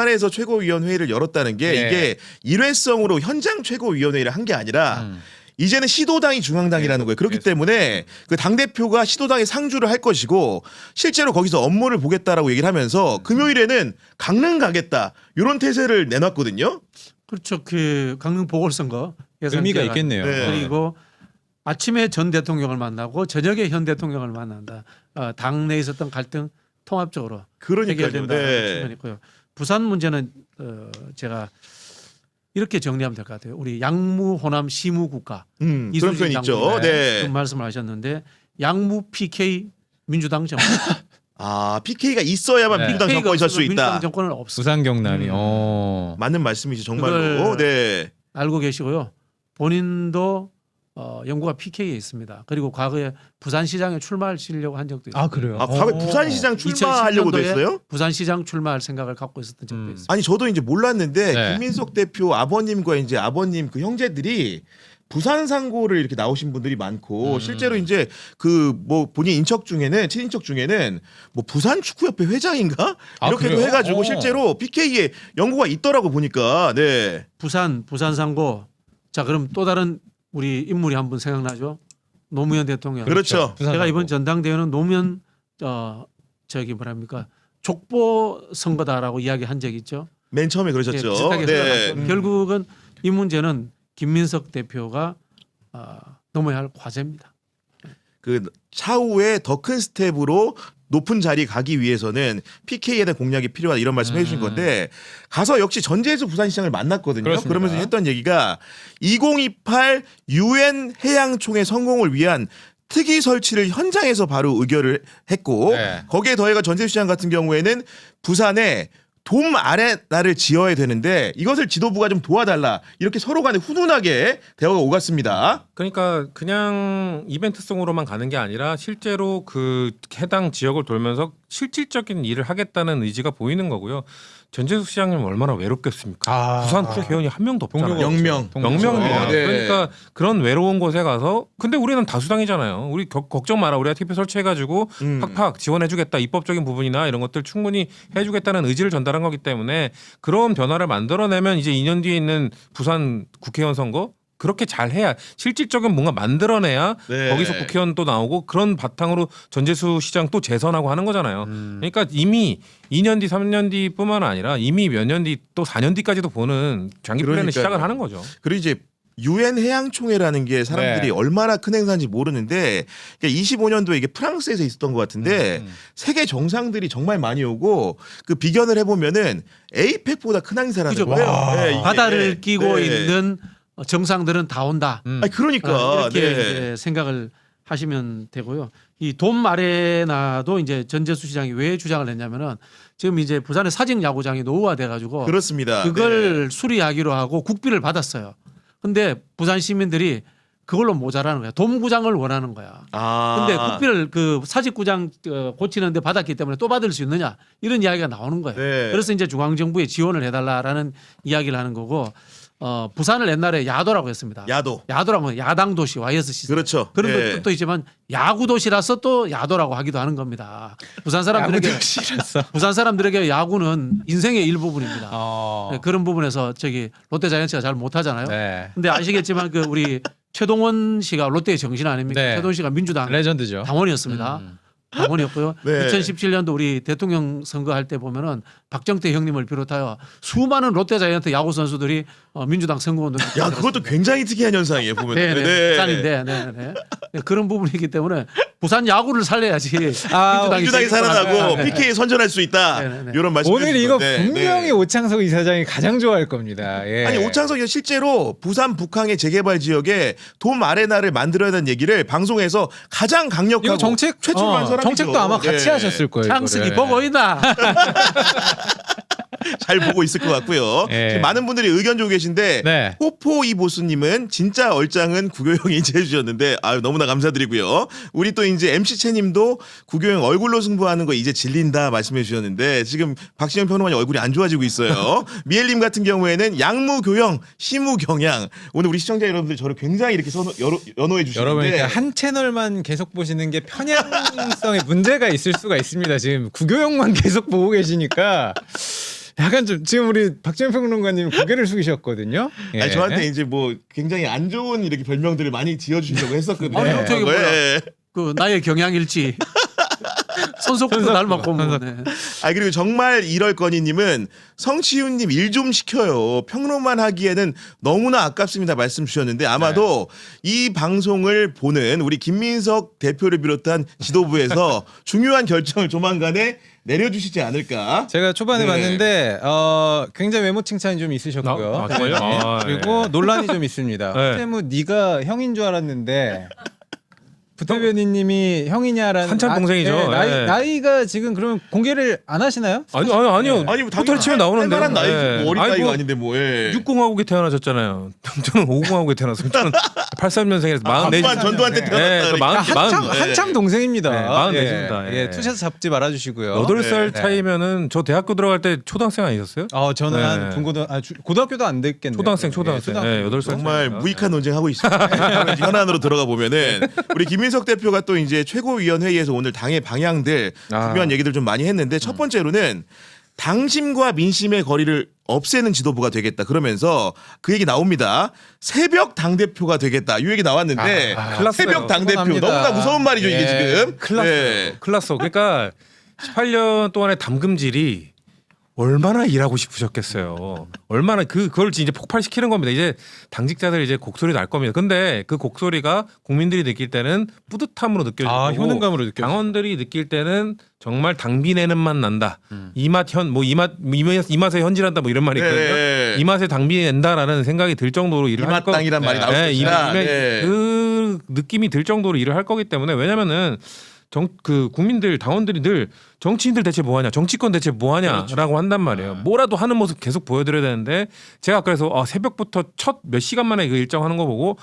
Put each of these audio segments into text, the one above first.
부산에서 최고위원회의를 열었다는 게 네. 이게 일회성으로 현장 최고위원회의를 한 게 아니라 이제는 시도당이 중앙당이라는 거예요. 그렇기 때문에 그 당대표가 시도당에 상주를 할 것이고 실제로 거기서 업무를 보겠다라고 얘기를 하면서 금요일에는 강릉 가겠다 이런 태세를 내놨거든요. 그렇죠. 그 강릉 보궐선거 의미가 있겠네요. 네. 그리고 아침에 전 대통령을 만나고 저녁에 현 대통령을 만난다. 당내에 있었던 갈등 통합적으로 그러니까요. 해결된다는 네. 측면이 있고요. 부산 문제는 제가 이렇게 정리하면 될 것 같아요. 우리 양무 호남 시무 국가 그런 이순신 편 있죠. 장군이 네. 그런 말씀을 하셨는데 양무 PK 민주당 정권. 아 PK가 있어야만 네. 민주당 정권이 설 수 민주당 있다. 정권은 없어. 부산 경남이. 맞는 말씀이죠 정말로. 그걸 네. 알고 계시고요. 본인도 연구가 PK에 있습니다. 그리고 과거에 부산시장에 출마하시려고 한 적도 있어요. 아 그래요? 아 과거 부산시장 출마하려고도 2010년도에 했어요? 부산시장 출마할 생각을 갖고 있었던 적도 있어요. 아니 저도 이제 몰랐는데 네. 김민석 대표 아버님과 이제 아버님 그 형제들이 부산 상고를 이렇게 나오신 분들이 많고 실제로 이제 그 뭐 본인 인척 중에는 친인척 중에는 뭐 부산 축구협회 회장인가 아, 이렇게도 그래요? 해가지고 실제로 PK에 연구가 있더라고 보니까 네. 부산 상고. 자 그럼 또 다른 우리 인물이 한 분 생각나죠? 노무현 대통령. 그렇죠. 부산 제가 이번 상고. 전당대회는 노무현 저기 뭐랍니까 족보 선거다라고 이야기한 적이 있죠. 맨 처음에 예, 그러셨죠. 비슷하게 네. 생각하죠. 결국은 이 문제는 김민석 대표가 넘어야 할 과제입니다. 그 차후에 더 큰 스텝으로 높은 자리에 가기 위해서는 PK에 대한 공략이 필요하다 이런 말씀 해주신 건데 가서 역시 전재수 부산시장을 만났거든요. 그렇습니다. 그러면서 했던 얘기가 2028 UN 해양총회 성공을 위한 특위 설치를 현장에서 바로 의결을 했고 네. 거기에 더해가 전재수 시장 같은 경우에는 부산에 돔 아레나를 지어야 되는데 이것을 지도부가 좀 도와달라 이렇게 서로 간에 훈훈하게 대화가 오갔습니다. 그러니까 그냥 이벤트성으로만 가는 게 아니라 실제로 그 해당 지역을 돌면서 실질적인 일을 하겠다는 의지가 보이는 거고요. 전재수 시장님 얼마나 외롭겠습니까? 부산 국회의원이 한 명도 없잖아요. 영명. 영명입니다. 네. 그러니까 그런 외로운 곳에 가서 근데 우리는 다수당이잖아요. 우리 걱정 마라. 우리가 TP 설치해가지고 팍팍 지원해주겠다. 입법적인 부분이나 이런 것들 충분히 해주겠다는 의지를 전달한 거기 때문에 그런 변화를 만들어내면 이제 2년 뒤에 있는 부산 국회의원 선거 그렇게 잘해야 실질적인 뭔가 만들어내야 네. 거기서 국회의원 또 나오고 그런 바탕으로 전재수 시장 또 재선하고 하는 거잖아요. 그러니까 이미 2년 뒤, 3년 뒤뿐만 아니라 이미 몇 년 뒤 또 4년 뒤까지도 보는 장기 플랜을 그러니까요. 시작을 하는 거죠. 그리고 이제 UN 해양총회라는 게 사람들이 네. 얼마나 큰 행사인지 모르는데 25년도에 이게 프랑스에서 있었던 것 같은데 세계 정상들이 정말 많이 오고 그 비견을 해보면은 에이펙보다 큰 행사라는 그죠. 거예요. 네, 이게. 바다를 끼고 네. 있는 정상들은 다 온다. 아니, 그러니까 이렇게 네. 이제 생각을 하시면 되고요. 이 돔 아레나도 이제 전재수 시장이 왜 주장을 했냐면은 지금 이제 부산의 사직 야구장이 노후화돼 가지고 그렇습니다. 그걸 네. 수리하기로 하고 국비를 받았어요. 근데 부산 시민들이 그걸로 모자라는 거야. 돔구장을 원하는 거야. 아. 근데 국비를 그 사직구장 고치는데 받았기 때문에 또 받을 수 있느냐 이런 이야기가 나오는 거예요. 네. 그래서 이제 중앙정부에 지원을 해달라라는 이야기를 하는 거고 부산을 옛날에 야도라고 했습니다. 야도라고 야당 도시 YSC 그렇죠. 그런 네. 것도 있지만 야구 도시라서 또 야도라고 하기도 하는 겁니다. 부산 사람들에게 부산 사람들에게 야구는 인생의 일부분입니다. 네, 그런 부분에서 저기 롯데자이언츠가 잘 못하잖아요. 네. 근데 아시겠지만 그 우리 최동원 씨가 롯데의 정신 아닙니까? 네. 최동원 씨가 민주당 레전드죠. 당원이었습니다. 당원이었고요. 네. 2017년도 우리 대통령 선거할 때 보면은 박정태 형님을 비롯하여 수많은 롯데자이언트 야구 선수들이 민주당 선거운동. 야 그것도 굉장히 특이한 현상이에요 보면. 네네. 부산인데, 네네. 그런 부분이기 때문에 부산 야구를 살려야지. 민주당이 살아나고 PK에 선전할 수 있다. 네네네. 이런 말씀. 오늘 이거 네. 분명히 오창석 이사장이 가장 좋아할 겁니다. 예. 아니 오창석이 실제로 부산 북항의 재개발 지역에 돔 아레나를 만들어야 되는 얘기를 방송에서 가장 강력하고 이거 정책 최초로 한 사람이죠. 정책도 아마 같이 네. 하셨을 거예요. 창석이 이거를. 보고 있나? 잘 보고 있을 것 같고요. 예. 지금 많은 분들이 의견 주고 계신데 네. 호포이 보수님은 진짜 얼짱은 구교형이 이제 해주셨는데 아유 너무나 감사드리고요. 우리 또 이제 MC 채님도 구교형 얼굴로 승부하는 거 이제 질린다 말씀해 주셨는데 지금 박시영 평론가님 얼굴이 안 좋아지고 있어요. 미엘님 같은 경우에는 양무교형, 시무경양. 오늘 우리 시청자 여러분들 저를 굉장히 이렇게 연호해 주시는데 여러분 이렇게 한 채널만 계속 보시는 게 편향성에 문제가 있을 수가 있습니다. 지금 구교형만 계속 보고 계시니까 약간 좀 지금 우리 박지원 평론가님 고개를 숙이셨거든요. 예. 아니 저한테 이제 뭐 굉장히 안 좋은 이렇게 별명들을 많이 지어주시려고 했었거든요. 아니, 저기 과거에. 뭐야. 그 나의 경향일지. 손석구도 닮았고 뭐. 네. 아 그리고 정말 이럴 거니님은 성치훈님 일 좀 시켜요. 평론만 하기에는 너무나 아깝습니다. 말씀 주셨는데 아마도 이 방송을 보는 우리 김민석 대표를 비롯한 지도부에서 중요한 결정을 조만간에 내려주시지 않을까. 제가 초반에 네. 봤는데 굉장히 외모 칭찬이 좀 있으셨고요. 아, 정말요? 네. 아, 그리고 논란이 좀 있습니다. 네. 태무 네가 형인 줄 알았는데 부대변인님이 형이냐라는 한참 동생이죠. 네. 나이가 지금 그러면 공개를 안 하시나요? 아니요. 아니 뭐 포털 치면 나오는데. 할만한 나이 네. 뭐 어린 아니, 나이가 뭐 아닌데 뭐. 예. 60하고에 태어나셨잖아요. 저는 50하고에 태어났어요. 저는 83년생이라서 44. 반반 전두환 때 태어났다. 한참 동생입니다. 네, 44입니다. 예, 투샷 잡지 말아주시고요. 8살 네. 차이면은 저 대학교 들어갈 때 초등학생 아니셨어요? 저는 네. 한 고등학교도 안 됐겠네요. 초등학생. 네, 8살. 정말 무익한 논쟁하고 있습니다. 현안으로 들어가 보면은 우리 김민석 대표가 또 이제 최고위원회의에서 오늘 당의 방향들 중요한 얘기들 좀 많이 했는데 첫 번째로는 당심과 민심의 거리를 없애는 지도부가 되겠다 그러면서 그 얘기 나옵니다. 새벽 당대표가 되겠다 이 얘기 나왔는데 큰일 났어요. 새벽 당대표 피곤합니다. 너무나 무서운 말이죠 이게 예. 지금. 큰일 났어요. 네. 큰일 났어. 그러니까 18년 동안의 담금질이 얼마나 일하고 싶으셨겠어요. 얼마나 그걸 이제 폭발시키는 겁니다. 이제 당직자들 이제 곡소리 날 겁니다. 근데 그 곡소리가 국민들이 느낄 때는 뿌듯함으로 느껴지고 효능감으로 느껴지고. 당원들이 느낄 때는 정말 당비 내는 맛 난다. 이 맛에 현질한다 뭐 이런 말이 있거든요. 네. 이 맛에 당비 낸다라는 생각이 들 정도로 일을 할 거. 이맛당이란 말이 나올 네, 것이다. 그 느낌이 들 정도로 일을 할 거기 때문에 왜냐면은 국민들 당원들이 늘 정치인들 대체 뭐하냐 정치권 대체 뭐하냐라고 한단 말이에요. 뭐라도 하는 모습 계속 보여드려야 되는데 제가 그래서 새벽부터 첫 몇 시간 만에 그 일정 하는 거 보고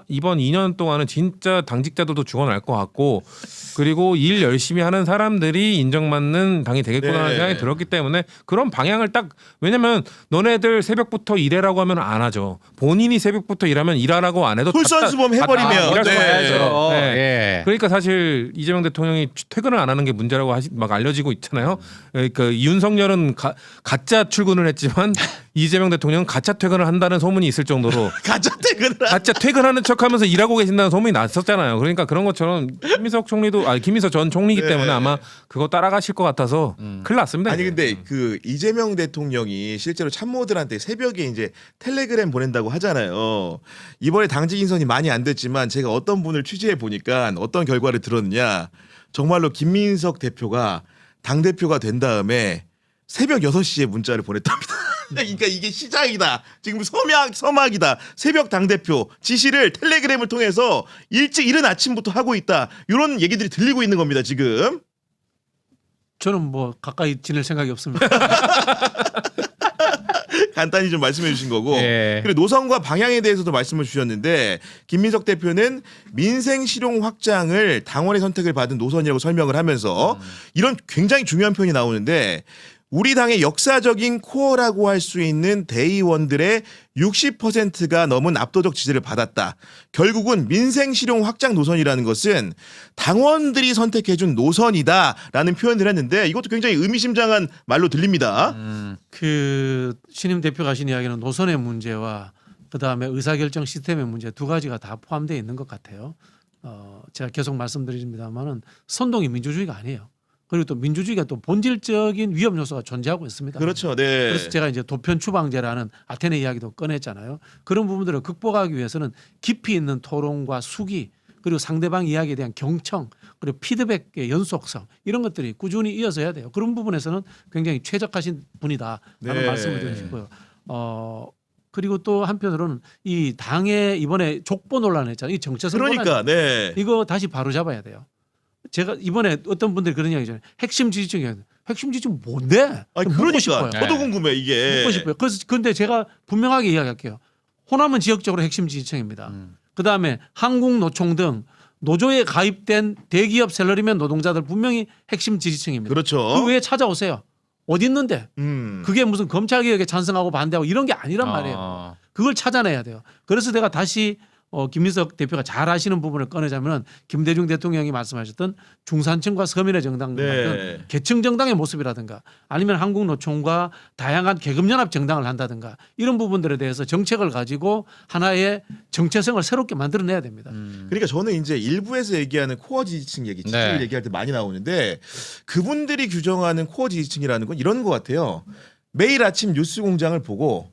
이번 2년 동안은 진짜 당직자들도 죽어날 것 같고 그리고 일 열심히 하는 사람들이 인정받는 당이 되겠구나라는 네. 생각이 들었기 때문에 그런 방향을 딱 왜냐면 너네들 새벽부터 일해라고 하면 안 하죠. 본인이 새벽부터 일하면 일하라고 안 해도 솔선수범 해버리면 일할 수가 네. 있어요. 네. 예. 그러니까 사실 이재명 대통령이 퇴근을 안 하는 게 문제라고 막 알려지고 있잖아요. 그러니까 윤석열은 가짜 출근을 했지만 이재명 대통령은 가짜 퇴근을 한다는 소문이 있을 정도로 가짜 퇴근을 가짜 퇴근하는 척하면서 일하고 계신다는 소문이 났었잖아요. 그러니까 그런 것처럼 김민석 전 총리이기 네. 때문에 아마 그거 따라가실 것 같아서 큰일 났습니다. 아니 이게. 근데 그 이재명 대통령이 실제로 참모들한테 새벽에 이제 텔레그램 보낸다고 하잖아요. 이번에 당직 인선이 많이 안 됐지만 제가 어떤 분을 취재해 보니까 어떤 결과를 들었느냐. 정말로 김민석 대표가 당 대표가 된 다음에 새벽 6시에 문자를 보냈답니다. 그러니까 이게 시작이다. 지금 서막이다. 새벽 당 대표 지시를 텔레그램을 통해서 일찍 이른 아침부터 하고 있다. 이런 얘기들이 들리고 있는 겁니다. 지금. 저는 뭐 가까이 지낼 생각이 없습니다. 간단히 좀 말씀해 주신 거고 예. 그리고 노선과 방향에 대해서도 말씀을 주셨는데 김민석 대표는 민생 실용 확장을 당원의 선택을 받은 노선이라고 설명을 하면서 이런 굉장히 중요한 표현이 나오는데 우리 당의 역사적인 코어라고 할 수 있는 대의원들의 60%가 넘은 압도적 지지를 받았다. 결국은 민생 실용 확장 노선이라는 것은 당원들이 선택해준 노선이다라는 표현을 했는데 이것도 굉장히 의미심장한 말로 들립니다. 그 신임 대표가 하신 이야기는 노선의 문제와 그다음에 의사결정 시스템의 문제 두 가지가 다 포함되어 있는 것 같아요. 제가 계속 말씀드립니다만은 선동이 민주주의가 아니에요. 그리고 또 민주주의가 또 본질적인 위험 요소가 존재하고 있습니다. 그렇죠. 네. 그래서 제가 이제 도편 추방제라는 아테네 이야기도 꺼냈잖아요. 그런 부분들을 극복하기 위해서는 깊이 있는 토론과 수기 그리고 상대방 이야기에 대한 경청 그리고 피드백의 연속성 이런 것들이 꾸준히 이어져야 돼요. 그런 부분에서는 굉장히 최적하신 분이다라는 네. 말씀을 드리고 싶고요. 그리고 또 한편으로는 이 당의 이번에 족보 논란 했잖아요. 이 정체성 그러니까 네. 이거 다시 바로 잡아야 돼요. 제가 이번에 어떤 분들이 그런 이야기잖아요. 핵심 지지층이 핵심 지지층 뭔데? 아니 묻고 그러니까 싶어요. 저도 궁금해 이게. 묻고 싶어요. 그래서 근데 제가 분명하게 이야기할게요. 호남은 지역적으로 핵심 지지층입니다. 그다음에 한국노총 등 노조에 가입된 대기업 샐러리맨 노동자들 분명히 핵심 지지층입니다. 그렇죠. 그 외에 찾아오세요. 어디 있는데? 그게 무슨 검찰개혁에 찬성하고 반대하고 이런 게 아니란 말이에요. 그걸 찾아내야 돼요. 그래서 내가 다시 김민석 대표가 잘 아시는 부분을 꺼내자면 김대중 대통령이 말씀하셨던 중산층과 서민의 정당 네. 같은 계층 정당의 모습이라든가 아니면 한국노총과 다양한 계급연합 정당을 한다든가 이런 부분들에 대해서 정책을 가지고 하나의 정체성을 새롭게 만들어내야 됩니다. 그러니까 저는 이제 일부에서 얘기하는 코어 지지층 얘기, 지지율 네. 얘기할 때 많이 나오는데 그분들이 규정하는 코어 지지층이라는 건 이런 것 같아요. 매일 아침 뉴스공장을 보고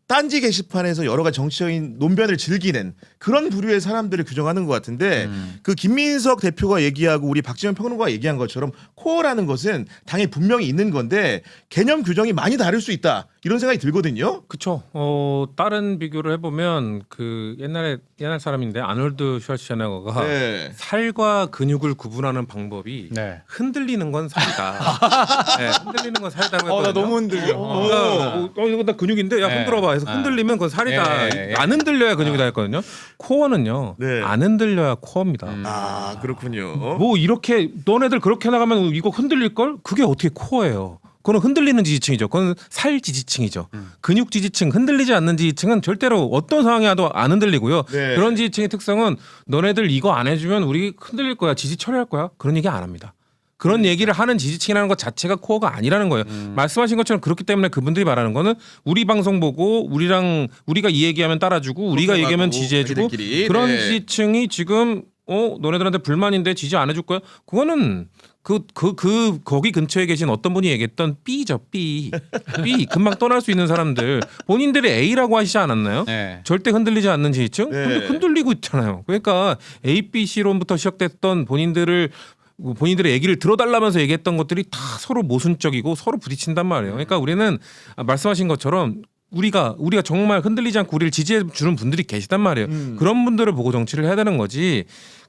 딴지 게시판에서 여러 가지 정치적인 논변을 즐기는 그런 부류의 사람들을 규정하는 것 같은데 그 김민석 대표가 얘기하고 우리 박지원 평론가가 얘기한 것처럼 코어라는 것은 당에 분명히 있는 건데 개념 규정이 많이 다를 수 있다 이런 생각이 들거든요. 그렇죠. 다른 비교를 해보면 그 옛날 사람인데 아놀드 슈왈츠제네거가 네. 살과 근육을 구분하는 방법이 네. 흔들리는 건 살이다. 네, 흔들리는 건 살이다고 했거든요. 나 너무 흔들려. 그러니까 이거 나 근육인데 야 네. 흔들어봐 해서 흔들리면 그건 살이다. 네. 안 흔들려야 근육이다 했거든요. 코어는요. 네. 안 흔들려야 코어입니다. 아 그렇군요. 뭐 이렇게 너네들 그렇게 나가면 이거 흔들릴 걸? 그게 어떻게 코어예요? 그건 흔들리는 지지층이죠. 그건 살 지지층이죠. 근육 지지층, 흔들리지 않는 지지층은 절대로 어떤 상황이 와도 안 흔들리고요. 네. 그런 지지층의 특성은 너네들 이거 안 해주면 우리 흔들릴 거야, 지지 처리할 거야. 그런 얘기 안 합니다. 그런 얘기를 하는 지지층이라는 것 자체가 코어가 아니라는 거예요. 말씀하신 것처럼 그렇기 때문에 그분들이 말하는 거는 우리 방송 보고 우리가 이 얘기하면 따라주고 우리가 얘기하면 지지해주고 자기들끼리. 그런 네. 지지층이 지금 너네들한테 불만인데 지지 안 해줄 거야? 그거는 거기 근처에 계신 어떤 분이 얘기했던 B죠, B. 금방 떠날 수 있는 사람들. 본인들이 A라고 하시지 않았나요? 네. 절대 흔들리지 않는 지지층? 네. 근데 흔들리고 있잖아요. 그러니까 A, B, C론부터 시작됐던 본인들의 얘기를 들어달라면서 얘기했던 것들이 다 서로 모순적이고 서로 부딪힌단 말이에요. 그러니까 우리는 말씀하신 것처럼 우리가 정말 흔들리지 않고 우리를 지지해 주는 분들이 계시단 말이에요. 그런 분들을 보고 정치를 해야 되는 거지.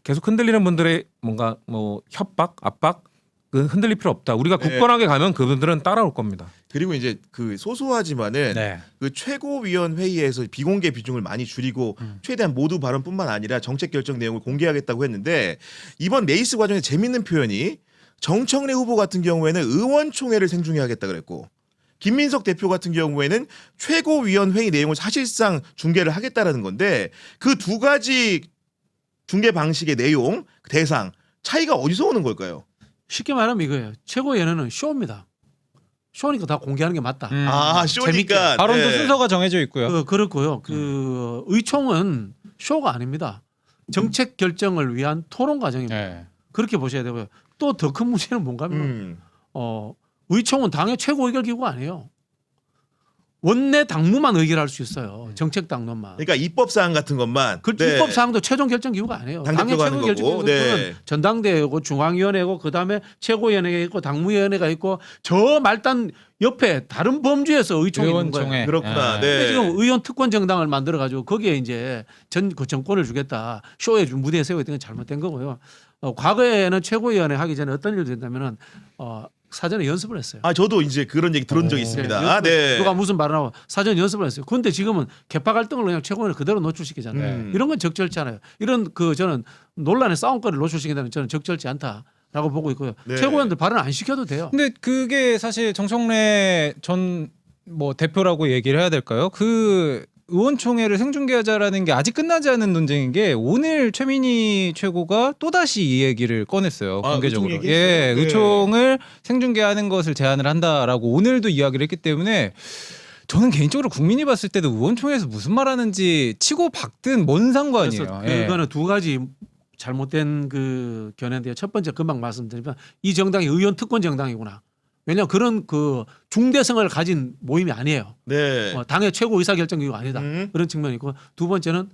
계속 흔들리는 분들의 뭔가 뭐 협박, 압박 흔들릴 필요 없다. 우리가 네. 굳건하게 가면 그분들은 따라올 겁니다. 그리고 이제 그 소소하지만은 네. 그 최고위원 회의에서 비공개 비중을 많이 줄이고 최대한 모두 발언뿐만 아니라 정책 결정 내용을 공개하겠다고 했는데 이번 레이스 과정에 재밌는 표현이 정청래 후보 같은 경우에는 의원총회를 생중계하겠다 그랬고 김민석 대표 같은 경우에는 최고위원 회의 내용을 사실상 중계를 하겠다라는 건데 그 두 가지 중계 방식의 내용 대상 차이가 어디서 오는 걸까요? 쉽게 말하면 이거예요. 최고위원회는 쇼입니다. 쇼니까 다 공개하는 게 맞다. 아 쇼니까 발언도 네. 순서가 정해져 있고요. 그렇고요. 그 의총은 쇼가 아닙니다. 정책 결정을 위한 토론 과정입니다. 네. 그렇게 보셔야 되고요. 또 더 큰 문제는 뭔가 하면 음. 의총은 당의 최고 의결 기구가 아니에요. 원내 당무만 의결할 수 있어요. 정책 당론만. 그러니까 입법 사항 같은 것만 그 네. 입법 사항도 최종 결정 기구가 아니에요. 당의 당대표가 하는 최고 결정 거고. 기구는 네. 전당대회고 중앙위원회고 그다음에 최고위원회가 있고 당무위원회가 있고 저 말단 옆에 다른 범주에서 의총이 있는 거예요. 의원총회. 그렇구나. 네. 근데 네. 지금 의원 특권 정당을 만들어 가지고 거기에 이제 그 정권을 주겠다 쇼에 무대에 세우겠다는 건 잘못된 거고요. 과거에는 최고위원회 하기 전에 어떤 일이 된다면은 사전에 연습을 했어요. 아 저도 이제 그런 얘기 들은 적이 있습니다. 아, 네. 누가 무슨 말을 하고 사전 연습을 했어요. 그런데 지금은 개파 갈등을 그냥 최고위원회 그대로 노출시키잖아요. 이런 건 적절치 않아요. 이런 저는 논란의 싸움거리를 노출시킨다는 저는 적절치 않다라고 보고 있고요. 네. 최고위원들 발언 안 시켜도 돼요. 근데 그게 사실 정청래 전 뭐 대표라고 얘기를 해야 될까요? 그 의원총회를 생중계하자라는 게 아직 끝나지 않은 논쟁인 게 오늘 최민희 최고가 또다시 이 얘기를 꺼냈어요. 아, 공개적으로. 의총 얘기했어요? 예, 네. 의총을 생중계하는 것을 제안을 한다라고 오늘도 이야기를 했기 때문에 저는 개인적으로 국민이 봤을 때도 의원총회에서 무슨 말하는지 치고 박든 뭔 상관이에요. 그래서 예. 그거는 두 가지 잘못된 그 견해인데요. 첫 번째 금방 말씀드리면 이 정당이 의원 특권 정당이구나. 왜냐하면 그런 그 중대성을 가진 모임이 아니에요. 네. 당의 최고 의사결정기구가 아니다. 음. 그런 측면이 있고 두 번째는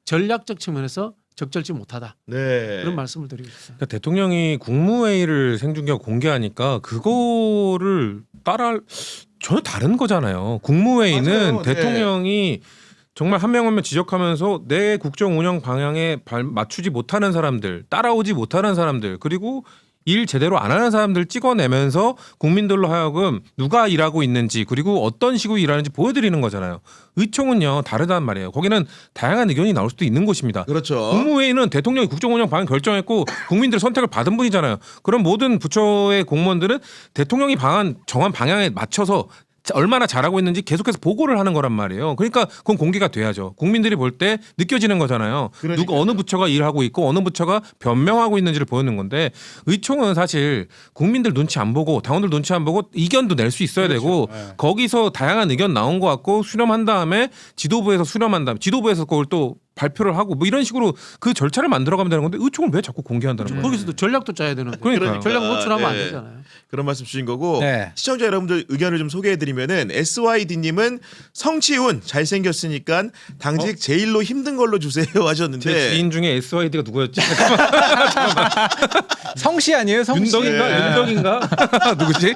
전략적 측면에서 적절치 못하다. 네. 그런 말씀을 드리고 있습니다. 그러니까 대통령이 국무회의를 생중계하고 공개하니까 그거를 전혀 다른 거잖아요. 국무회의는 맞아요. 네. 대통령이 정말 한 명 한 명 지적하면서 내 국정 운영 방향에 맞추지 못하는 사람들, 따라오지 못하는 사람들, 그리고 일 제대로 안 하는 사람들 찍어내면서 국민들로 하여금 누가 일하고 있는지 그리고 어떤 식으로 일하는지 보여드리는 거잖아요. 의총은요 다르단 말이에요. 거기는 다양한 의견이 나올 수도 있는 곳입니다. 그렇죠. 국무회의는 대통령이 국정운영 방향 결정했고 국민들의 선택을 받은 분이잖아요. 그럼 모든 부처의 공무원들은 대통령이 정한 방향에 맞춰서 얼마나 잘하고 있는지 계속해서 보고를 하는 거란 말이에요. 그러니까 그건 공개가 돼야죠. 국민들이 볼 때 느껴지는 거잖아요. 그러니까요. 어느 부처가 일하고 있고 어느 부처가 변명하고 있는지를 보여주는 건데 의총은 사실 국민들 눈치 안 보고 당원들 눈치 안 보고 의견도 낼 수 있어야 되고 거기서 다양한 의견 나온 것 같고 수렴한 다음에 지도부에서 수렴한 다음에 지도부에서 그걸 또 발표를 하고 뭐 이런 식으로 그 절차를 만들어가면 되는 건데 의총을 왜 자꾸 공개한다는 거예요? 거기서도 전략도 짜야 되는데 그러니까요. 전략 노출하면 안 예. 되잖아요. 그런 말씀 주신 거고 네. 시청자 여러분들 의견을 좀 소개해드리면은 SYD님은 성치훈 잘생겼으니까 당직 제일로 힘든 걸로 주세요 하셨는데 제 지인 중에 SYD가 누구였지? 성씨 아니에요? 성씨. 윤덕인가? 네. 윤덕인가? 누구지?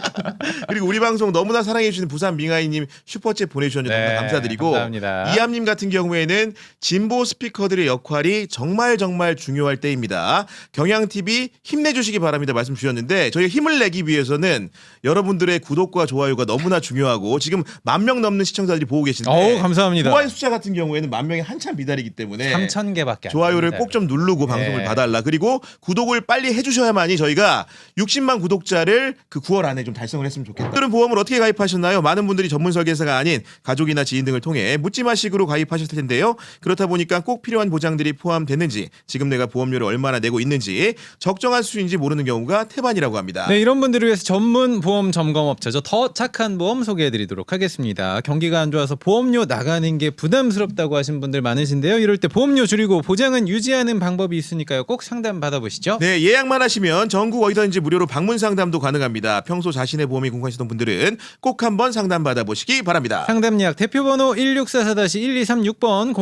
그리고 우리 방송 너무나 사랑해주시는 부산 민가이님 슈퍼챗 보내주셨는데 네, 너무나 감사드리고 감사합니다. 이암님 같은 경우에는 진보 스피커들의 역할이 정말 정말 때입니다. 경향TV 힘내주시기 바랍니다 말씀 주셨는데 저희가 힘을 내기 위해서는 여러분들의 구독과 좋아요가 너무나 중요하고 지금 10,000명 넘는 시청자들이 보고 계신데 어우, 감사합니다. 좋아요 숫자 같은 경우에는 10,000명이 한참 미달이기 때문에 3,000개밖에 안 좋아요를 됩니다. 꼭 좀 누르고 방송을 네. 봐달라. 그리고 구독을 빨리 해주셔야만이 저희가 60만 구독자를 그 9월 안에 좀 달성을 했으면 좋겠다. 오늘은 보험을 어떻게 가입하셨나요? 많은 분들이 전문 설계사가 아닌 가족이나 지인 등을 통해 묻지마식으로 가입하셨을 텐데요. 그렇다 보니까 꼭 필요한 보장들이 포함됐는지 지금 내가 보험료를 얼마나 내고 있는지 적정한 수준인지 모르는 경우가 태반이라고 합니다. 네, 이런 분들을 위해서 전문 보험 점검업체죠. 더 착한 보험 소개해드리도록 하겠습니다. 경기가 안 좋아서 보험료 나가는 게 부담스럽다고 하신 분들 많으신데요. 이럴 때 보험료 줄이고 보장은 유지하는 방법이 있으니까요. 꼭 상담 받아보시죠. 네, 예약만 하시면 전국 어디든지 무료로 방문 상담도 가능합니다. 평소 자신의 보험이 궁금하시던 분들은 꼭 한번 상담 받아보시기 바랍니다. 상담 예약 대표번호 1644-1236번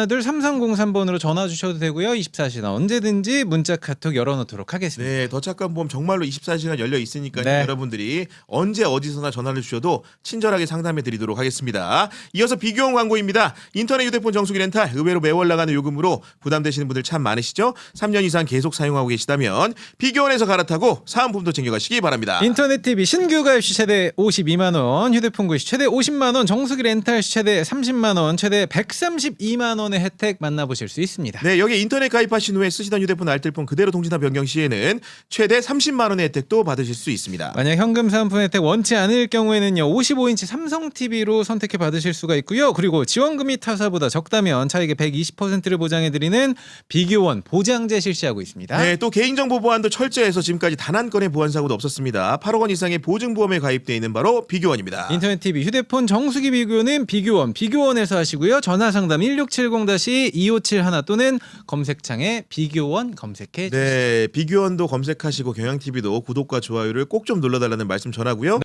010-7612-3303번으로 전화 주셔도 되고요. 24시간 언제든지 문자 카톡 열어놓도록 하겠습니다. 네, 더 착한 보험 정말로 24시간 열려 있으니까요. 네. 여러분들이 언제 어디서나 전화를 주셔도 친절하게 상담해 드리도록 하겠습니다. 이어서 비교원 광고입니다. 인터넷 휴대폰 정수기 렌탈 의외로 매월 나가는 요금으로 부담되시는 분들 참 많으시죠? 3년 이상 계속 사용하고 계시다면 비교원에서 갈아타고 사은품도 챙겨가시기 바랍니다. 인터넷 TV 신규 가입 시 최대 52만 원, 휴대폰 구입 시 최대 50만 원, 정수기 렌탈 시 최대 30만 원, 최대 132만 원의 혜택 만나보실 수 있습니다. 네, 여기 인터넷 가입하신 후에 쓰시던 휴대폰 알뜰폰 그대로 통신사 변경 시에는 최대 30만 원의 혜택도 받으실 수 있습니다. 만약 현금 사은품 혜택 원치 않을 경우에는요 55인치 삼성 TV로 선택해 받으실 수가 있고요. 그리고 지원금이 타사보다 적다면 차액의 120%를 보장해드리는 비교원 보장제 실시하고 있습니다. 네, 또 개인정보 보안도 철저해서 지금까지 단 한 건의 보안 사고도 없었습니다. 8억 원 이상의 보증보험에 가입되어 있는 바로 비교원입니다. 인터넷 TV, 휴대폰 정수기 비교는 비교원에서 하시고요. 전화 상담 1670-2571 또는 검색창에 비교원 검색해 주시기 바랍니다. 네, 비교원도 검색하시고 경향TV도 구독과 좋아요를 꼭 좀 눌러달라는 말씀 전하고요.